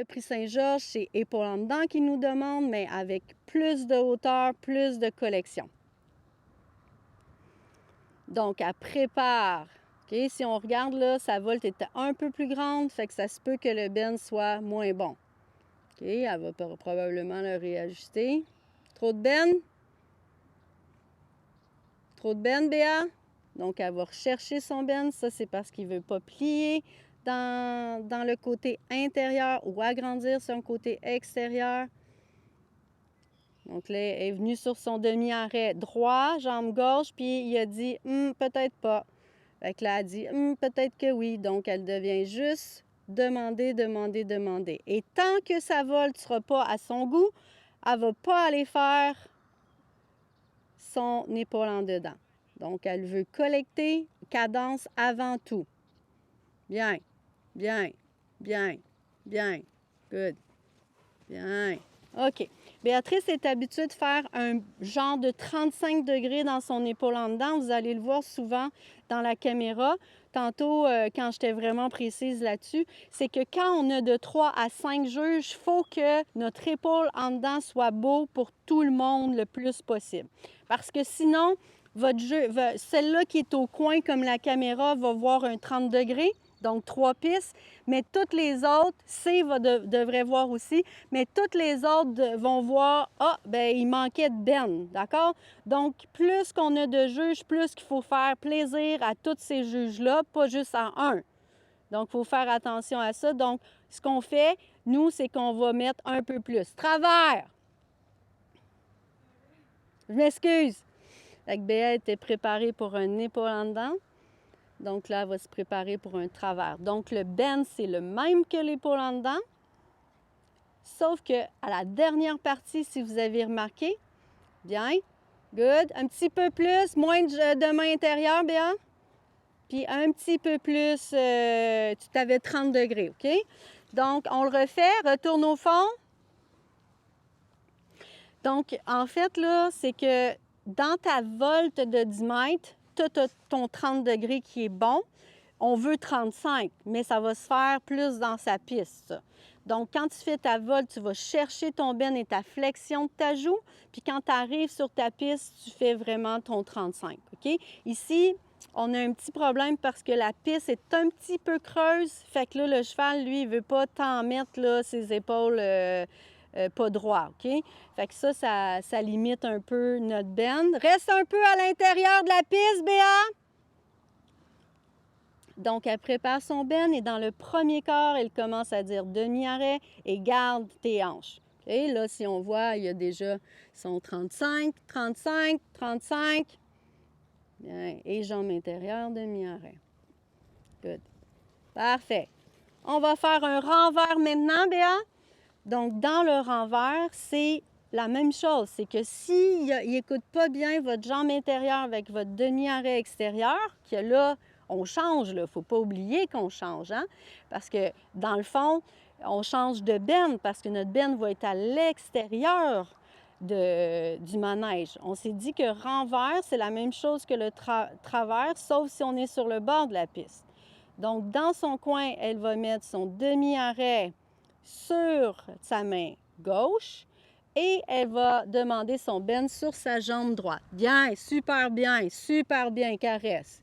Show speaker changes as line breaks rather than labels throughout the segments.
Le prix Saint-Georges, c'est épaule en dedans qui nous demande, mais avec plus de hauteur, plus de collection. Donc, elle prépare. Okay? Si on regarde là, sa volte était un peu plus grande, fait que ça se peut que le bend soit moins bon. Okay? Elle va probablement le réajuster. Trop de bend? Trop de bend, Béa? Donc, elle va rechercher son bend. Ça, c'est parce qu'il ne veut pas plier dans le côté intérieur ou agrandir son côté extérieur. Donc là, elle est venue sur son demi-arrêt droit, jambe gauche, puis il a dit peut-être pas. Fait que là, elle dit peut-être que oui. Donc, elle devient juste demander, demander, demander. Et tant que sa volte ne sera pas à son goût, elle ne va pas aller faire son épaule en dedans. Donc, elle veut collecter cadence avant tout. Bien, bien, bien, bien. Good. Bien. OK. Béatrice est habituée de faire un genre de 35 degrés dans son épaule en dedans. Vous allez le voir souvent dans la caméra. Tantôt, quand j'étais vraiment précise là-dessus, c'est que quand on a de 3 à 5 juges, il faut que notre épaule en dedans soit beau pour tout le monde le plus possible. Parce que sinon, celle-là qui est au coin comme la caméra va voir un 30 degrés. Donc, 3 pistes, mais toutes les autres, C devrait voir aussi, mais toutes les autres vont voir, ben il manquait de bend, d'accord? Donc, plus qu'on a de juges, plus qu'il faut faire plaisir à tous ces juges-là, pas juste à un. Donc, il faut faire attention à ça. Donc, ce qu'on fait, nous, c'est qu'on va mettre un peu plus. Travers! Je m'excuse! Fait que Béa était préparée pour un épaule en dedans. Donc là, elle va se préparer pour un travers. Donc le bend, c'est le même que l'épaule en dedans. Sauf que à la dernière partie, si vous avez remarqué, bien, good, un petit peu plus, moins de main intérieure, Béa. Puis un petit peu plus, tu t'avais 30 degrés, OK? Donc, on le refait, retourne au fond. Donc, en fait, là, c'est que dans ta volte de 10 mètres, tu as ton 30 degrés qui est bon. On veut 35, mais ça va se faire plus dans sa piste. Donc, quand tu fais ta volte, tu vas chercher ton bend et ta flexion de ta joue. Puis quand tu arrives sur ta piste, tu fais vraiment ton 35, OK? Ici, on a un petit problème parce que la piste est un petit peu creuse. Fait que là, le cheval, lui, il ne veut pas tant mettre là, ses épaules pas droit, OK? Fait que ça limite un peu notre bend. Reste un peu à l'intérieur de la piste, Béa! Donc, elle prépare son bend et dans le premier quart, elle commence à dire demi-arrêt et garde tes hanches. Et là, si on voit, il y a déjà son 35, 35, 35. Bien. Et jambe intérieure, demi-arrêt. Good. Parfait. On va faire un renvers maintenant, Béa. Donc, dans le renvers, c'est la même chose. C'est que s'il n'écoute pas bien votre jambe intérieure avec votre demi-arrêt extérieur, que là, on change, il ne faut pas oublier qu'on change, hein? Parce que, dans le fond, on change de bend parce que notre bend va être à l'extérieur du manège. On s'est dit que renvers, c'est la même chose que le travers, sauf si on est sur le bord de la piste. Donc, dans son coin, elle va mettre son demi-arrêt sur sa main gauche et elle va demander son bend sur sa jambe droite. Bien, super bien, caresse.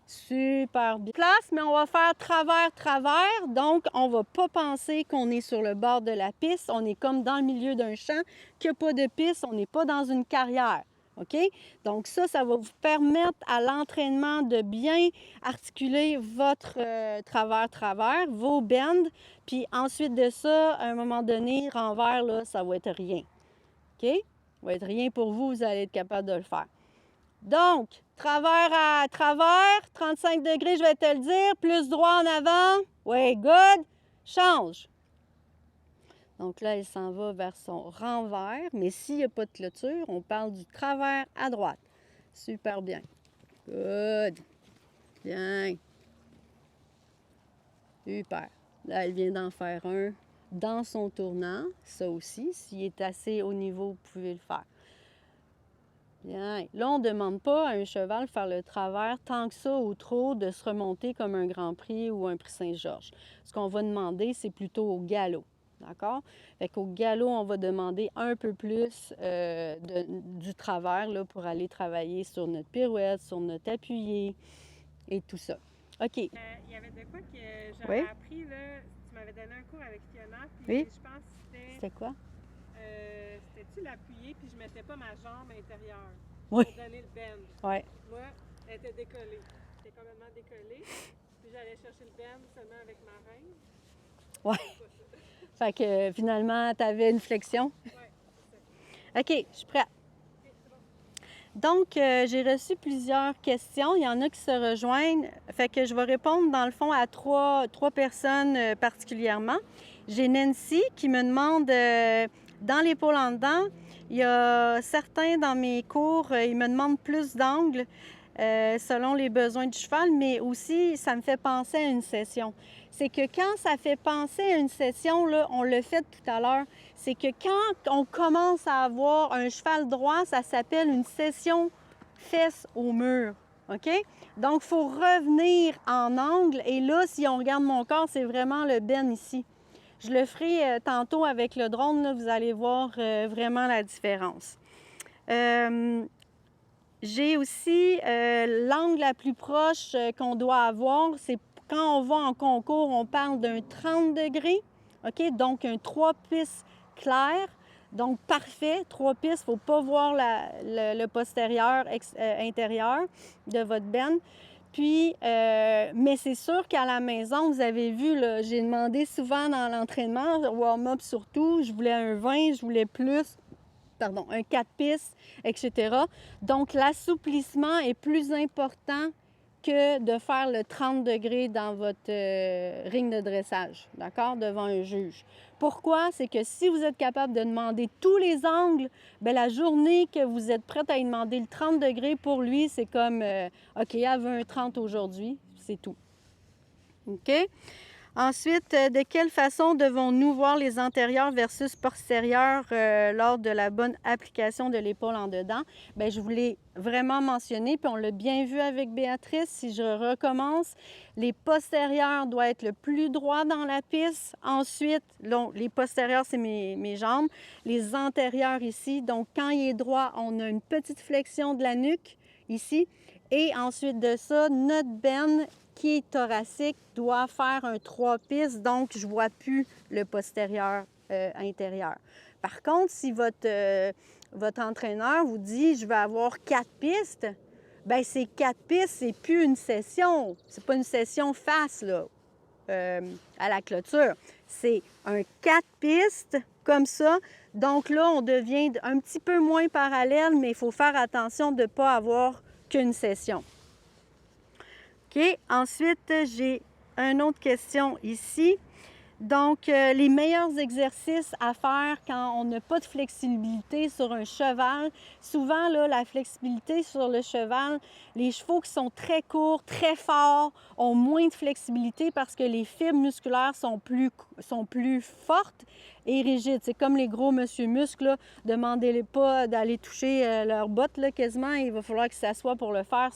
Super bien. Place, mais on va faire travers. Donc, on ne va pas penser qu'on est sur le bord de la piste. On est comme dans le milieu d'un champ, qu'il n'y a pas de piste. On n'est pas dans une carrière. OK? Donc, ça va vous permettre à l'entraînement de bien articuler votre travers, vos bends. Puis ensuite de ça, à un moment donné, renvers, là, ça va être rien. OK? Ça va être rien pour vous. Vous allez être capable de le faire. Donc, travers à travers, 35 degrés, je vais te le dire, plus droit en avant. Oui, good. Change. Donc là, elle s'en va vers son renvers, mais s'il n'y a pas de clôture, on parle du travers à droite. Super bien. Good. Bien. Super. Là, elle vient d'en faire un dans son tournant. Ça aussi, s'il est assez haut niveau, vous pouvez le faire. Bien. Là, on ne demande pas à un cheval de faire le travers tant que ça ou trop de se remonter comme un Grand Prix ou un Prix Saint-Georges. Ce qu'on va demander, c'est plutôt au galop. d'accord? Fait qu'au galop, on va demander un peu plus du travers là, pour aller travailler sur notre pirouette, sur notre appuyé et tout ça. OK.
Il y avait de quoi que j'avais appris, là. Tu m'avais donné un cours avec Fiona, puis
Oui.
je pense que
C'était quoi?
c'était-tu l'appuyer, puis je mettais pas ma jambe intérieure
Oui.
pour donner le bend.
Oui.
Moi, elle était décollée. J'étais complètement décollée. Puis j'allais chercher le bend seulement avec ma reine.
Oui. Fait que finalement, tu avais une flexion.
Oui, c'est ça.
OK, je suis prête.
OK, c'est bon.
Donc, j'ai reçu plusieurs questions. Il y en a qui se rejoignent. Fait que je vais répondre, dans le fond, à trois personnes particulièrement. J'ai Nancy qui me demande, dans l'épaule en dedans, il y a certains dans mes cours, ils me demandent plus d'angles selon les besoins du cheval, mais aussi, ça me fait penser à une session. C'est que quand ça fait penser à une session, là, on l'a fait tout à l'heure, c'est que quand on commence à avoir un cheval droit, ça s'appelle une session fesses au mur. OK? Donc, il faut revenir en angle. Et là, si on regarde mon corps, c'est vraiment le bend ici. Je le ferai tantôt avec le drone. Là, vous allez voir vraiment la différence. J'ai aussi l'angle la plus proche qu'on doit avoir. C'est quand on va en concours, on parle d'un 30 degrés. OK? Donc, un 3 pistes clair. Donc, parfait, 3 pistes. Il ne faut pas voir le postérieur intérieur de votre benne. Puis, mais c'est sûr qu'à la maison, vous avez vu, j'ai demandé souvent dans l'entraînement, warm-up surtout, je voulais un 20, je voulais plus, pardon, un 4 pistes, etc. Donc, l'assouplissement est plus important que de faire le 30 degrés dans votre ring de dressage, d'accord, devant un juge. Pourquoi? C'est que si vous êtes capable de demander tous les angles, bien, la journée que vous êtes prête à lui demander le 30 degrés, pour lui, c'est comme, OK, elle veut un 30 aujourd'hui, c'est tout. OK? Ensuite, de quelle façon devons-nous voir les antérieurs versus postérieurs lors de la bonne application de l'épaule en dedans? Bien, je vous l'ai vraiment mentionné, puis on l'a bien vu avec Béatrice. Si je recommence, les postérieurs doivent être le plus droit dans la piste. Ensuite, les postérieurs, c'est mes jambes. Les antérieurs ici, donc quand il est droit, on a une petite flexion de la nuque ici. Et ensuite de ça, notre bend qui est thoracique doit faire un 3 pistes, donc je ne vois plus le postérieur intérieur. Par contre, si votre entraîneur vous dit « je vais avoir 4 pistes », bien ces 4 pistes, c'est plus une session. C'est pas une session face là, à la clôture. C'est un 4 pistes comme ça. Donc là, on devient un petit peu moins parallèle, mais il faut faire attention de ne pas avoir qu'une session. OK. Ensuite, j'ai une autre question ici. Donc, les meilleurs exercices à faire quand on n'a pas de flexibilité sur un cheval. Souvent, là, la flexibilité sur le cheval, les chevaux qui sont très courts, très forts, ont moins de flexibilité parce que les fibres musculaires sont plus fortes et rigides. C'est comme les gros monsieur muscles, là. Demandez-les pas d'aller toucher leurs bottes, là, quasiment. Il va falloir qu'ils s'assoient pour le faire.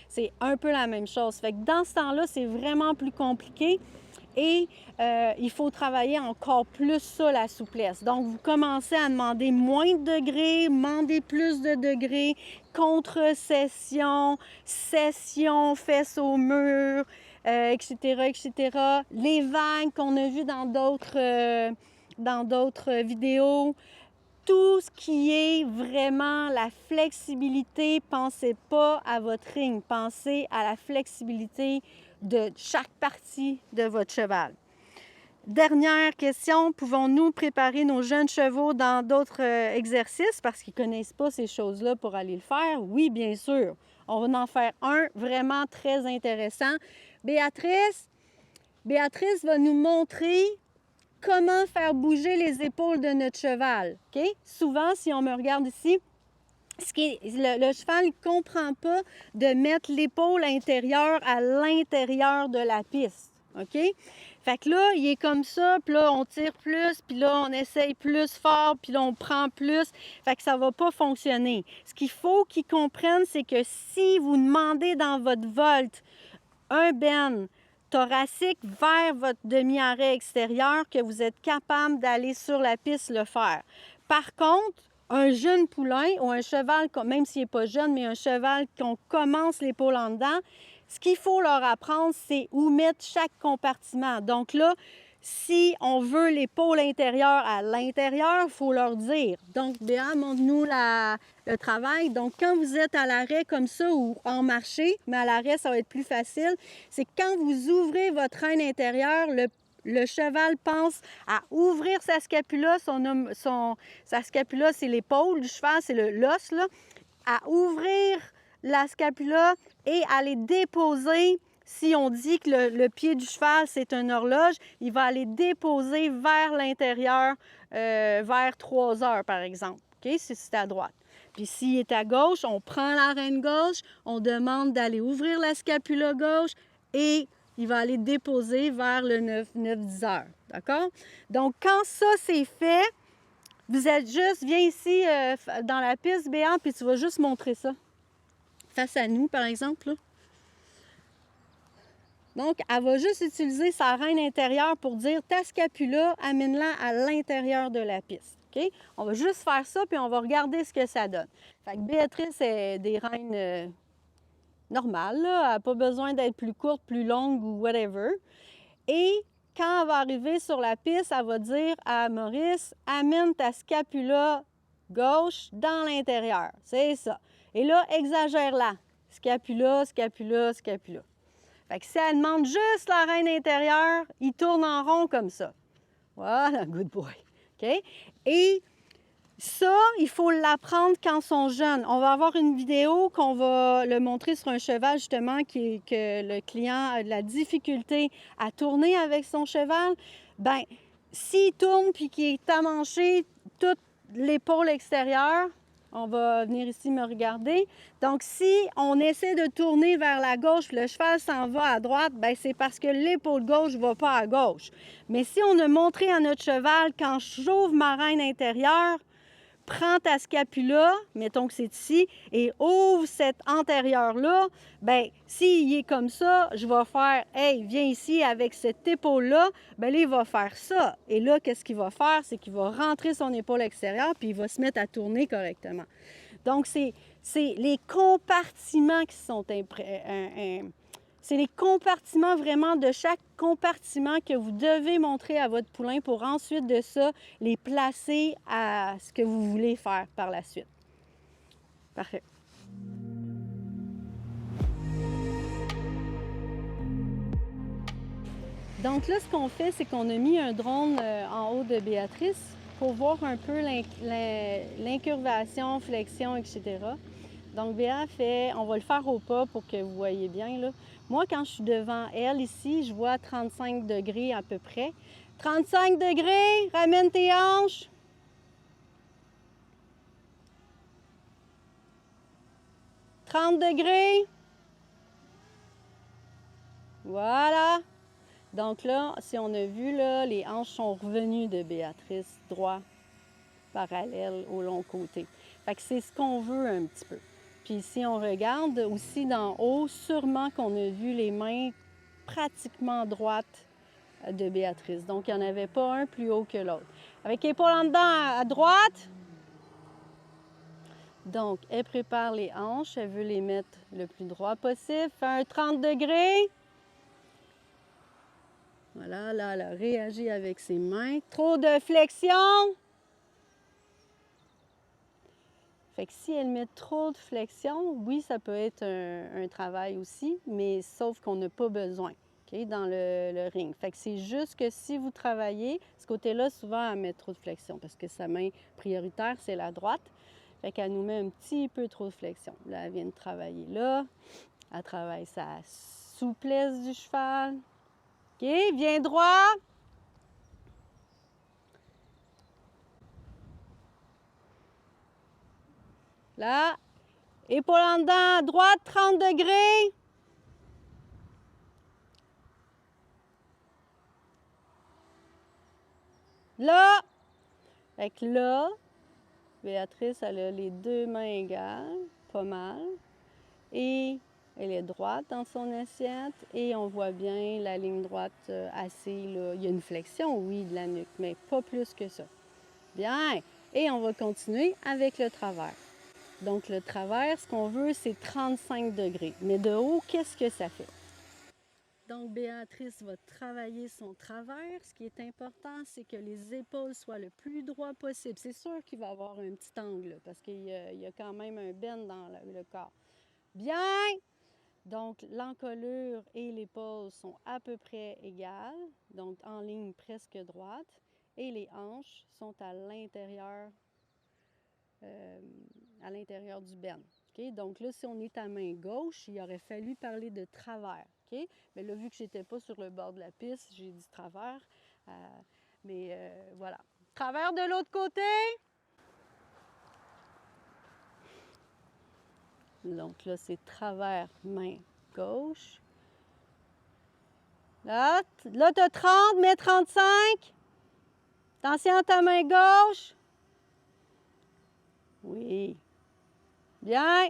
C'est un peu la même chose. Fait que dans ce temps-là, c'est vraiment plus compliqué. Et il faut travailler encore plus ça, la souplesse. Donc, vous commencez à demander moins de degrés, demander plus de degrés, contre-session, session, fesses au mur, etc., etc. Les vagues qu'on a vues dans d'autres vidéos. Tout ce qui est vraiment la flexibilité, pensez pas à votre ring, pensez à la flexibilité de chaque partie de votre cheval. Dernière question, pouvons-nous préparer nos jeunes chevaux dans d'autres exercices parce qu'ils ne connaissent pas ces choses-là pour aller le faire? Oui, bien sûr. On va en faire un vraiment très intéressant. Béatrice va nous montrer comment faire bouger les épaules de notre cheval. OK? Souvent, si on me regarde ici, le cheval ne comprend pas de mettre l'épaule intérieure à l'intérieur de la piste. OK? Fait que là, il est comme ça, puis là, on tire plus, puis là, on essaye plus fort, puis là, on prend plus. Fait que ça ne va pas fonctionner. Ce qu'il faut qu'ils comprennent, c'est que si vous demandez dans votre volte un bend thoracique vers votre demi-arrêt extérieur que vous êtes capable d'aller sur la piste le faire. Par contre, un jeune poulain ou un cheval, même s'il n'est pas jeune, mais un cheval qu'on commence l'épaule en dedans, ce qu'il faut leur apprendre, c'est où mettre chaque compartiment. Donc là, si on veut l'épaule intérieure à l'intérieur, il faut leur dire. Donc, Béa, montre-nous le travail. Donc, quand vous êtes à l'arrêt comme ça ou en marché, mais à l'arrêt, ça va être plus facile, c'est quand vous ouvrez votre reine intérieure, le cheval pense à ouvrir sa scapula. Sa scapula, c'est l'épaule du cheval, c'est l'os, là. À ouvrir la scapula et à les déposer. Si on dit que le pied du cheval, c'est une horloge, il va aller déposer vers l'intérieur, vers 3 heures, par exemple, okay? Si c'est à droite. Puis s'il est à gauche, on prend la reine gauche, on demande d'aller ouvrir la scapula gauche et il va aller déposer vers le 9-10 heures, d'accord? Donc, quand ça, c'est fait, vous êtes juste, viens ici dans la piste, Béa, puis tu vas juste montrer ça. Face à nous, par exemple, là. Donc, elle va juste utiliser sa reine intérieure pour dire ta scapula, amène-la à l'intérieur de la piste. OK? On va juste faire ça, puis on va regarder ce que ça donne. Fait que Béatrice est des reines normales, là. Elle n'a pas besoin d'être plus courte, plus longue ou whatever. Et quand elle va arriver sur la piste, elle va dire à Maurice, amène ta scapula gauche dans l'intérieur. C'est ça. Et là, exagère-la. Scapula, scapula, scapula. Fait que si elle demande juste la reine intérieure, il tourne en rond comme ça. Voilà, good boy. OK? Et ça, il faut l'apprendre quand ils sont jeunes. On va avoir une vidéo qu'on va le montrer sur un cheval, justement, que le client a de la difficulté à tourner avec son cheval. Bien, s'il tourne puis qu'il est amanché toute l'épaule extérieure, on va venir ici me regarder. Donc, si on essaie de tourner vers la gauche, le cheval s'en va à droite, bien, c'est parce que l'épaule gauche ne va pas à gauche. Mais si on a montré à notre cheval, quand j'ouvre ma reine intérieure, prends ta scapula, mettons que c'est ici, et ouvre cette antérieure-là, bien, s'il est comme ça, je vais faire « Hey, viens ici avec cette épaule-là », bien là, il va faire ça. Et là, qu'est-ce qu'il va faire? C'est qu'il va rentrer son épaule extérieure, puis il va se mettre à tourner correctement. Donc, c'est les compartiments qui sont c'est les compartiments vraiment de chaque compartiment que vous devez montrer à votre poulain pour ensuite de ça, les placer à ce que vous voulez faire par la suite. Parfait. Donc là, ce qu'on fait, c'est qu'on a mis un drone en haut de Béatrice pour voir un peu l'incurvation, flexion, etc. Donc, Béa fait, on va le faire au pas pour que vous voyez bien, là. Moi, quand je suis devant elle ici, je vois 35 degrés à peu près. 35 degrés, ramène tes hanches. « 30 degrés. Voilà. Donc là, si on a vu, là, les hanches sont revenues de Béatrice, droit, parallèle au long côté. Fait que c'est ce qu'on veut un petit peu. Puis si on regarde aussi d'en haut, sûrement qu'on a vu les mains pratiquement droites de Béatrice. Donc, il n'y en avait pas un plus haut que l'autre. Avec l'épaule en dedans à droite. Donc, elle prépare les hanches. Elle veut les mettre le plus droit possible. Fait un 30 degrés. Voilà, là, elle a réagi avec ses mains. Trop de flexion. Fait que si elle met trop de flexion, oui, ça peut être un travail aussi, mais sauf qu'on n'a pas besoin, okay, dans le ring. Fait que c'est juste que si vous travaillez, ce côté-là, souvent, elle met trop de flexion parce que sa main prioritaire, c'est la droite. Fait qu'elle nous met un petit peu trop de flexion. Là, elle vient de travailler là. Elle travaille sa souplesse du cheval. OK, viens droit. Là, épaule en dedans, à droite, 30 degrés. Là. Fait que là, Béatrice, elle a les deux mains égales, pas mal. Et Elle est droite dans son assiette et on voit bien la ligne droite assez, là. Il y a une flexion, oui, de la nuque, mais pas plus que ça. Bien, et on va continuer avec le travers. Donc le travers, ce qu'on veut, c'est 35 degrés. Mais de haut, qu'est-ce que ça fait? Donc Béatrice va travailler son travers. Ce qui est important, c'est que les épaules soient le plus droit possible. C'est sûr qu'il va y avoir un petit angle là, parce qu'il y a quand même un bend dans le corps. Bien! Donc l'encolure et l'épaule sont à peu près égales, donc en ligne presque droite. Et les hanches sont à l'intérieur du bend. Okay? Donc là, si on est à main gauche, il aurait fallu parler de travers. Okay? Mais là, vu que je n'étais pas sur le bord de la piste, j'ai dit travers. Voilà. Travers de l'autre côté. Donc là, c'est travers, main gauche. Là tu as 30, mais 35. Attention à ta main gauche. Oui. Bien.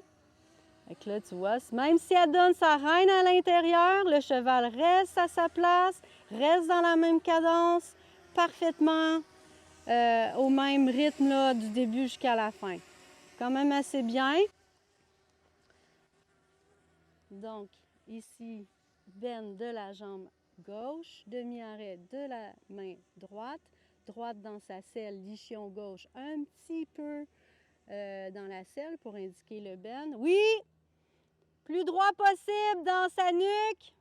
Fait que là, tu vois, même si elle donne sa reine à l'intérieur, le cheval reste à sa place, reste dans la même cadence, parfaitement au même rythme là, du début jusqu'à la fin. Quand même assez bien. Donc, ici, bend de la jambe gauche, demi-arrêt de la main droite, droite dans sa selle, lichion gauche un petit peu dans la selle pour indiquer le bend. Oui! Plus droit possible dans sa nuque.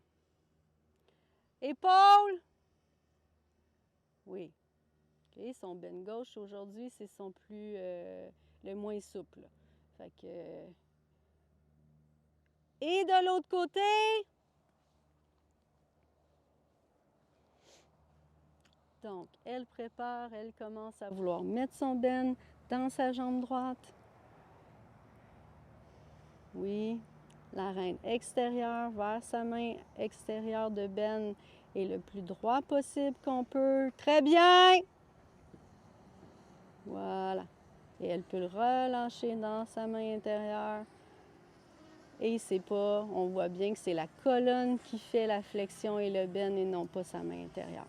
Épaule. Oui. Okay, son bend gauche aujourd'hui, c'est son plus le moins souple. Fait que... Et de l'autre côté. Donc, elle prépare, elle commence à vouloir mettre son bend dans sa jambe droite. Oui. La reine extérieure vers sa main extérieure de bend est le plus droit possible qu'on peut. Très bien! Voilà. Et elle peut le relâcher dans sa main intérieure. Et c'est pas, on voit bien que c'est la colonne qui fait la flexion et le bend et non pas sa main intérieure.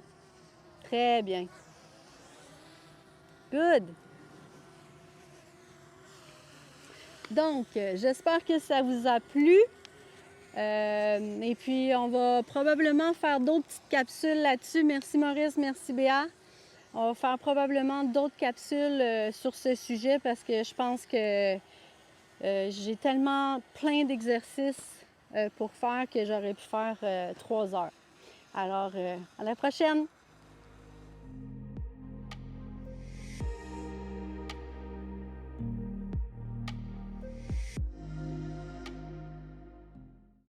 Très bien. Good! Donc, j'espère que ça vous a plu. Et puis, on va probablement faire d'autres petites capsules là-dessus. Merci Maurice, merci Béa. On va faire probablement d'autres capsules sur ce sujet parce que je pense que j'ai tellement plein d'exercices pour faire que j'aurais pu faire 3 heures. Alors, à la prochaine!